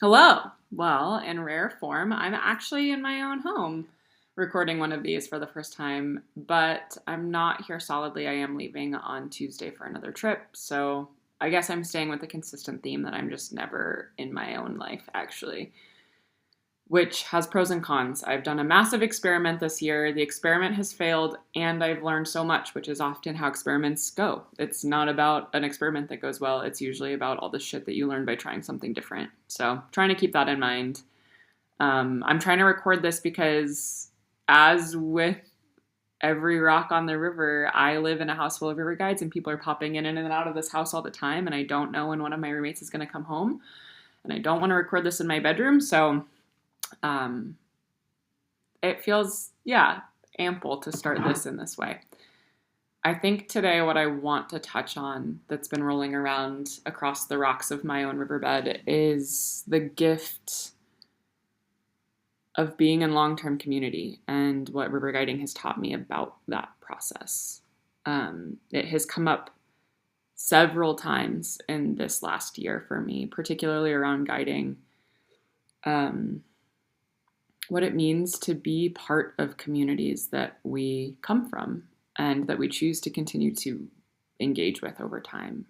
Hello. Well, in rare form, I'm actually in my own home recording one of these for the first time, but I'm not here solidly. I am leaving on Tuesday for another trip. So I guess I'm staying with the consistent theme that I'm just never in my own life, actually, which has pros and cons. I've done a massive experiment this year. The experiment has failed, and I've learned so much, which is often how experiments go. It's not about an experiment that goes well, it's usually about all the shit that you learn by trying something different. So, trying to keep that in mind. I'm trying to record this because, as with every rock on the river, I live in a house full of river guides, and people are popping in and out of this house all the time, and I don't know when one of my roommates is going to come home. And I don't want to record this in my bedroom, so um, it feels, yeah, ample to start this in this way. I think today what I want to touch on that's been rolling around across the rocks of my own riverbed is the gift of being in long term community and what river guiding has taught me about that process. It has come up several times in this last year for me, particularly around guiding. Um, what it means to be part of communities that we come from and that we choose to continue to engage with over time.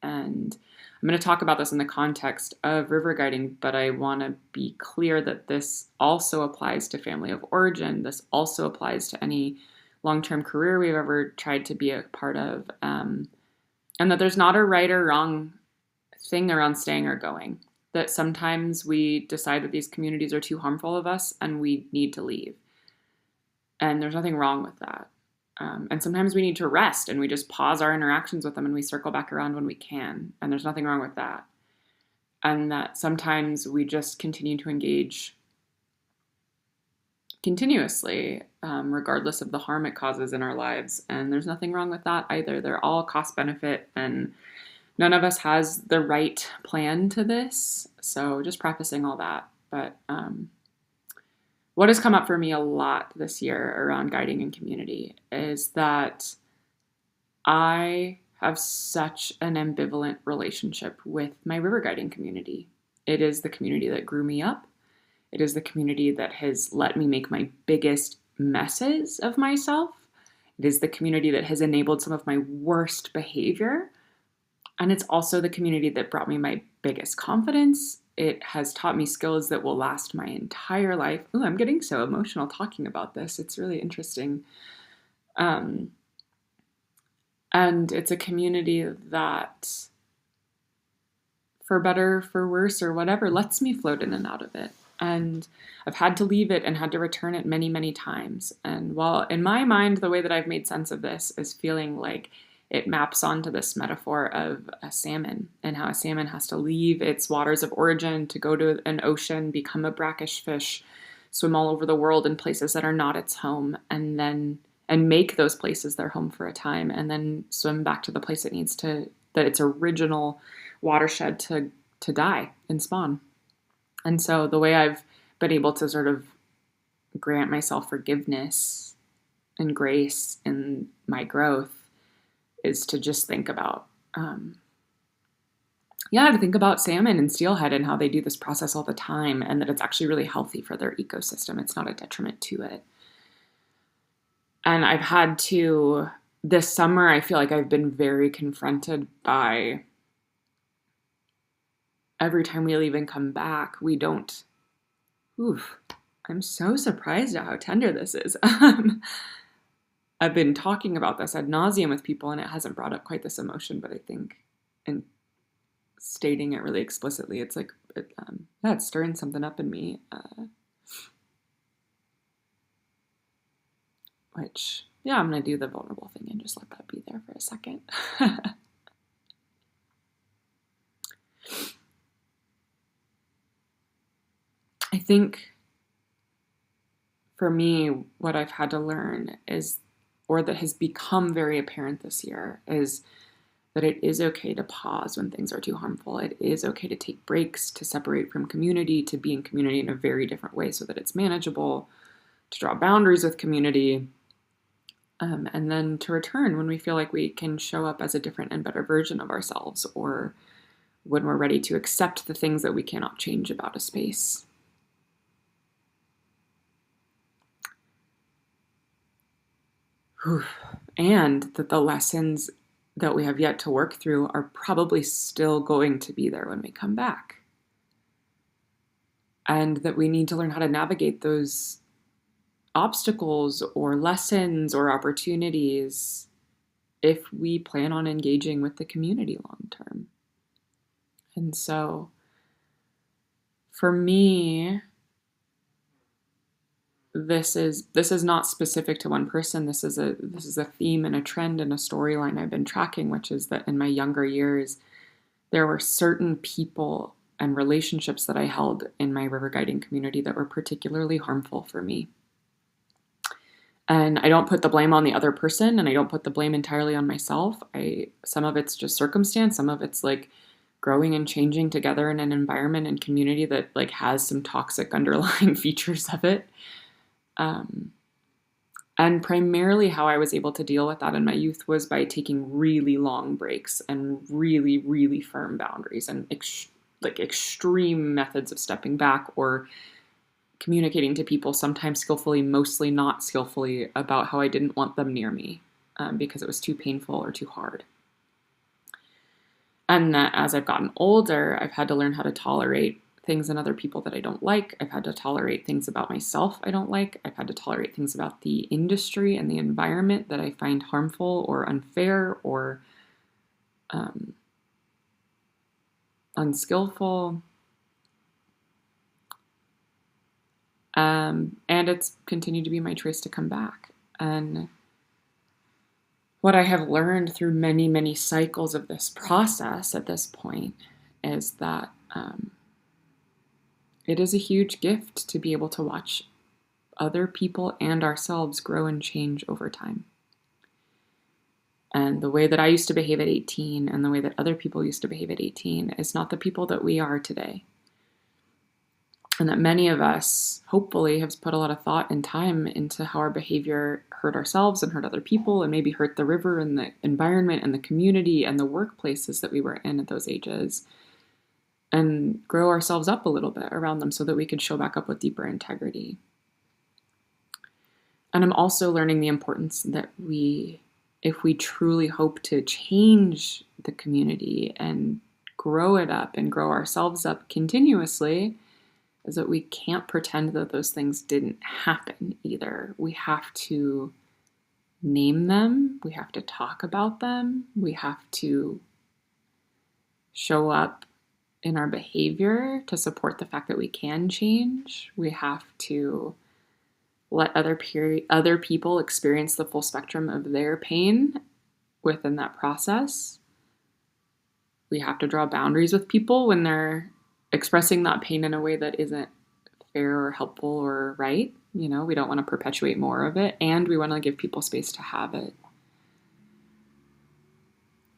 And I'm going to talk about this in the context of river guiding, but I want to be clear that this also applies to family of origin. This also applies to any long term career we've ever tried to be a part of. And that there's not a right or wrong thing around staying or going. That sometimes we decide that these communities are too harmful of us and we need to leave. And there's nothing wrong with that. And sometimes we need to rest and we just pause our interactions with them and we circle back around when we can. And there's nothing wrong with that. And that sometimes we just continue to engage continuously, regardless of the harm it causes in our lives. And there's nothing wrong with that either. They're all cost benefit, and none of us has the right plan to this. So just prefacing all that. But what has come up for me a lot this year around guiding and community is that I have such an ambivalent relationship with my river guiding community. It is the community that grew me up. It is the community that has let me make my biggest messes of myself. It is the community that has enabled some of my worst behavior. And it's also the community that brought me my biggest confidence. It has taught me skills that will last my entire life. Ooh, I'm getting so emotional talking about this. It's really interesting. And it's a community that, for better, for worse, or whatever, lets me float in and out of it. And I've had to leave it and had to return it many, many times. And while in my mind, the way that I've made sense of this is feeling like it maps onto this metaphor of a salmon and how a salmon has to leave its waters of origin to go to an ocean, become a brackish fish, swim all over the world in places that are not its home, and make those places their home for a time, and then swim back to the place it needs to, that its original watershed to die and spawn. And so the way I've been able to sort of grant myself forgiveness and grace in my growth is to just think about, to think about salmon and steelhead and how they do this process all the time, and that it's actually really healthy for their ecosystem. It's not a detriment to it. And I've had to, this summer, I feel like I've been very confronted by every time we leave and come back, we don't, oof, I'm so surprised at how tender this is. I've been talking about this ad nauseum with people, and it hasn't brought up quite this emotion, but I think in stating it really explicitly, it's like, it's stirring something up in me, which, yeah, I'm going to do the vulnerable thing and just let that be there for a second. I think for me, what I've had to learn is, or that has become very apparent this year, is that it is okay to pause when things are too harmful. It is okay to take breaks, to separate from community, to be in community in a very different way so that it's manageable, to draw boundaries with community, and then to return when we feel like we can show up as a different and better version of ourselves, or when we're ready to accept the things that we cannot change about a space. And that the lessons that we have yet to work through are probably still going to be there when we come back. And that we need to learn how to navigate those obstacles or lessons or opportunities if we plan on engaging with the community long term. And so for me, this is not specific to one person. This is a theme and a trend and a storyline I've been tracking, which is that in my younger years, there were certain people and relationships that I held in my river guiding community that were particularly harmful for me. And I don't put the blame on the other person, and I don't put the blame entirely on myself. Some of it's just circumstance, some of it's like growing and changing together in an environment and community that like has some toxic underlying features of it. And primarily how I was able to deal with that in my youth was by taking really long breaks and really, really firm boundaries and extreme methods of stepping back or communicating to people, sometimes skillfully, mostly not skillfully, about how I didn't want them near me because it was too painful or too hard. And that as I've gotten older, I've had to learn how to tolerate things in other people that I don't like. I've had to tolerate things about myself I don't like. I've had to tolerate things about the industry and the environment that I find harmful or unfair or unskillful. And it's continued to be my choice to come back. And what I have learned through many, many cycles of this process at this point is that it is a huge gift to be able to watch other people and ourselves grow and change over time. And the way that I used to behave at 18 and the way that other people used to behave at 18 is not the people that we are today. And that many of us, hopefully, have put a lot of thought and time into how our behavior hurt ourselves and hurt other people and maybe hurt the river and the environment and the community and the workplaces that we were in at those ages, and grow ourselves up a little bit around them so that we could show back up with deeper integrity. And I'm also learning the importance that if we truly hope to change the community and grow it up and grow ourselves up continuously, is that we can't pretend that those things didn't happen either. We have to name them. We have to talk about them. We have to show up in our behavior to support the fact that we can change. We have to let other people experience the full spectrum of their pain within that process. We have to draw boundaries with people when they're expressing that pain in a way that isn't fair or helpful or right. We don't want to perpetuate more of it, and we want to give people space to have it.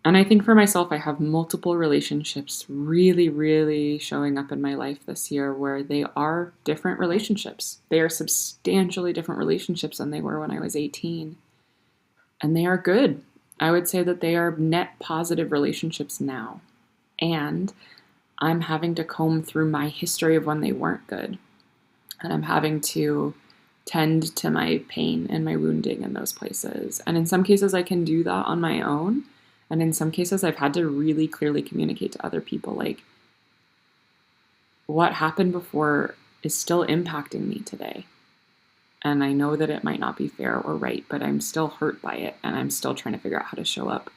And I think for myself, I have multiple relationships really, really showing up in my life this year where they are different relationships. They are substantially different relationships than they were when I was 18. And they are good. I would say that they are net positive relationships now. And I'm having to comb through my history of when they weren't good. And I'm having to tend to my pain and my wounding in those places. And in some cases, I can do that on my own. And in some cases, I've had to really clearly communicate to other people, like, what happened before is still impacting me today. And I know that it might not be fair or right, but I'm still hurt by it. And I'm still trying to figure out how to show up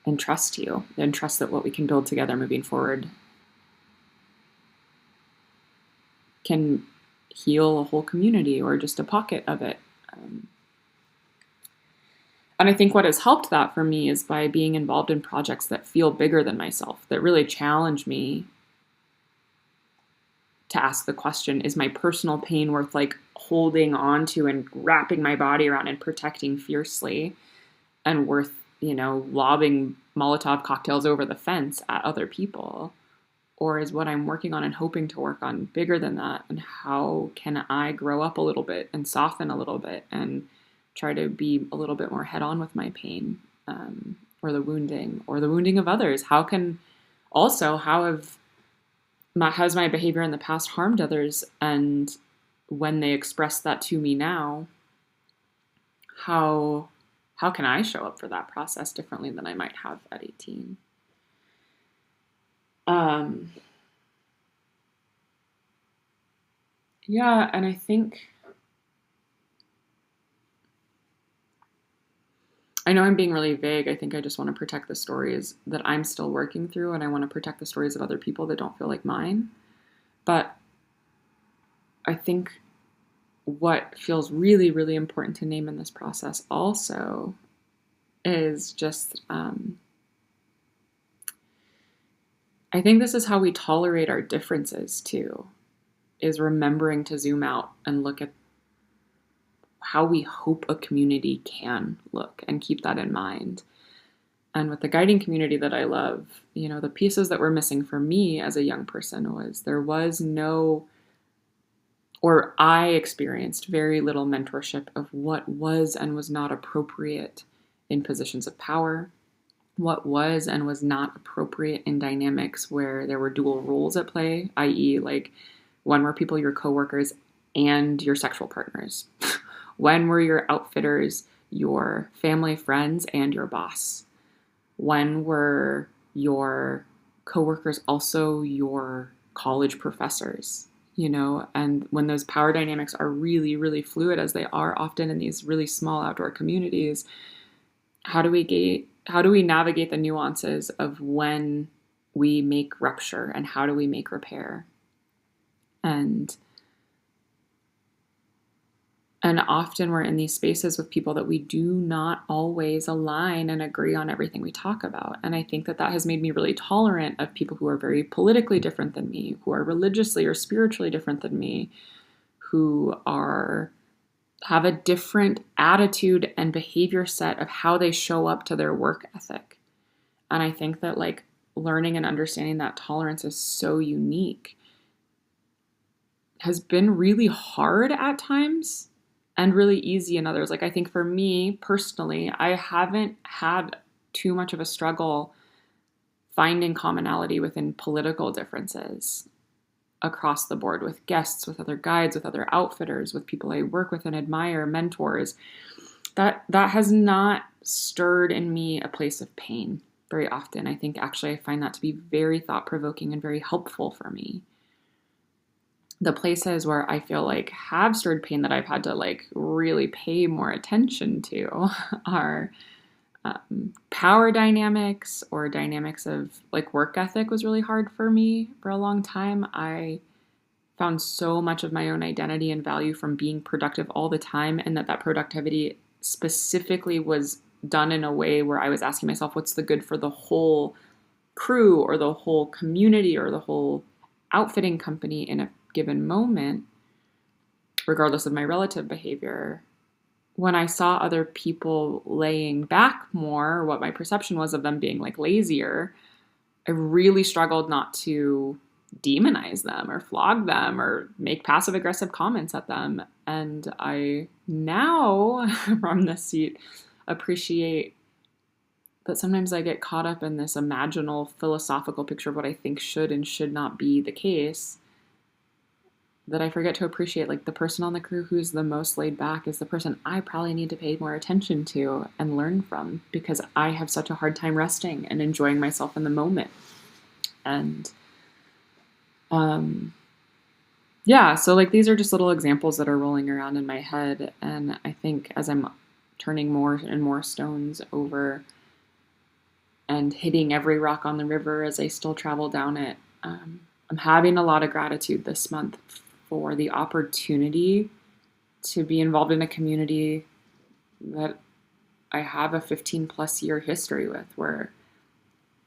and trust you and trust that what we can build together moving forward can heal a whole community or just a pocket of it. And I think what has helped that for me is by being involved in projects that feel bigger than myself, that really challenge me to ask the question, is my personal pain worth like holding on to and wrapping my body around and protecting fiercely, and worth, lobbing Molotov cocktails over the fence at other people? Or is what I'm working on and hoping to work on bigger than that? And how can I grow up a little bit and soften a little bit and try to be a little bit more head on with my pain or the wounding of others? How can also, how's my behavior in the past harmed others? And when they express that to me now, how can I show up for that process differently than I might have at 18? Yeah, and I think, I know I'm being really vague. I think I just want to protect the stories that I'm still working through, and I want to protect the stories of other people that don't feel like mine. But I think what feels really, really important to name in this process also is just, I think this is how we tolerate our differences too, is remembering to zoom out and look at how we hope a community can look and keep that in mind. And with the guiding community that I love, the pieces that were missing for me as a young person was there was no, or I experienced very little mentorship of what was and was not appropriate in positions of power, what was and was not appropriate in dynamics where there were dual roles at play, i.e., like, when were people your coworkers and your sexual partners? When were your outfitters your family, friends, and your boss? When were your coworkers also your college professors? And when those power dynamics are really, really fluid, as they are often in these really small outdoor communities, how do we navigate the nuances of when we make rupture and how do we make repair? And often we're in these spaces with people that we do not always align and agree on everything we talk about. And I think that has made me really tolerant of people who are very politically different than me, who are religiously or spiritually different than me, who have a different attitude and behavior set of how they show up to their work ethic. And I think that, like, learning and understanding that tolerance is so unique has been really hard at times and really easy in others. Like, I think for me personally, I haven't had too much of a struggle finding commonality within political differences across the board, with guests, with other guides, with other outfitters, with people I work with and admire, mentors. That has not stirred in me a place of pain very often. I think actually I find that to be very thought-provoking and very helpful for me. The places where I feel like have stirred pain that I've had to, like, really pay more attention to are power dynamics, or dynamics of, like, work ethic was really hard for me for a long time. I found so much of my own identity and value from being productive all the time, and that productivity specifically was done in a way where I was asking myself, what's the good for the whole crew or the whole community or the whole outfitting company in a given moment, regardless of my relative behavior. When I saw other people laying back more, what my perception was of them being, like, lazier, I really struggled not to demonize them or flog them or make passive aggressive comments at them. And I now, from this seat, appreciate that sometimes I get caught up in this imaginal philosophical picture of what I think should and should not be the case, that I forget to appreciate, like, the person on the crew who's the most laid back is the person I probably need to pay more attention to and learn from, because I have such a hard time resting and enjoying myself in the moment. And yeah, so, like, these are just little examples that are rolling around in my head. And I think as I'm turning more and more stones over and hitting every rock on the river as I still travel down it, I'm having a lot of gratitude this month for the opportunity to be involved in a community that I have a 15 plus year history with, where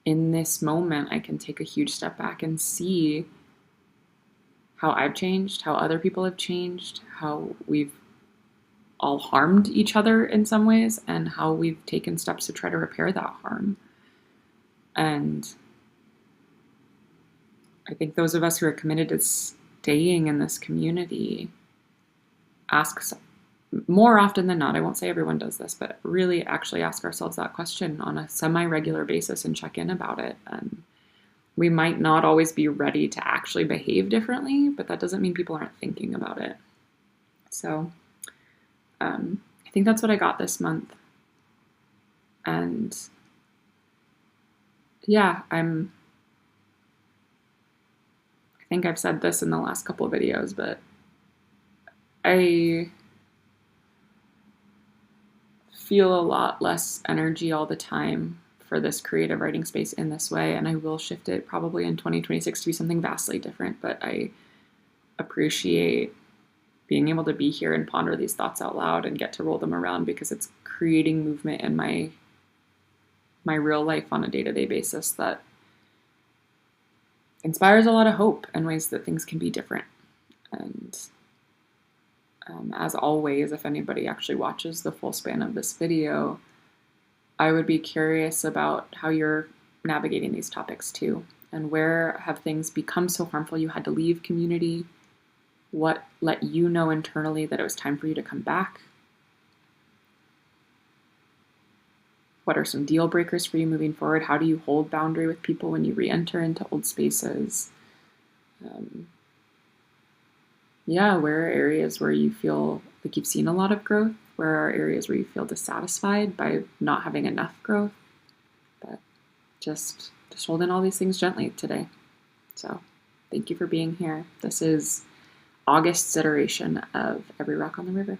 in this moment I can take a huge step back and see how I've changed, how other people have changed, how we've all harmed each other in some ways, and how we've taken steps to try to repair that harm. And I think those of us who are committed to staying in this community ask more often than not, I won't say everyone does this, but really actually ask ourselves that question on a semi-regular basis and check in about it. And we might not always be ready to actually behave differently, but that doesn't mean people aren't thinking about it. So I think that's what I got this month. And yeah, I think I've said this in the last couple of videos, but I feel a lot less energy all the time for this creative writing space in this way, and I will shift it probably in 2026 to be something vastly different, but I appreciate being able to be here and ponder these thoughts out loud and get to roll them around, because it's creating movement in my real life on a day-to-day basis that inspires a lot of hope and ways that things can be different. And as always, if anybody actually watches the full span of this video, I would be curious about how you're navigating these topics too, and where have things become so harmful you had to leave community? What let you know internally that it was time for you to come back? What are some deal breakers for you moving forward? How do you hold boundary with people when you re-enter into old spaces? Where are areas where you feel like you've seen a lot of growth? Where are areas where you feel dissatisfied by not having enough growth? But just holding all these things gently today. So thank you for being here. This is August's iteration of Every Rock on the River.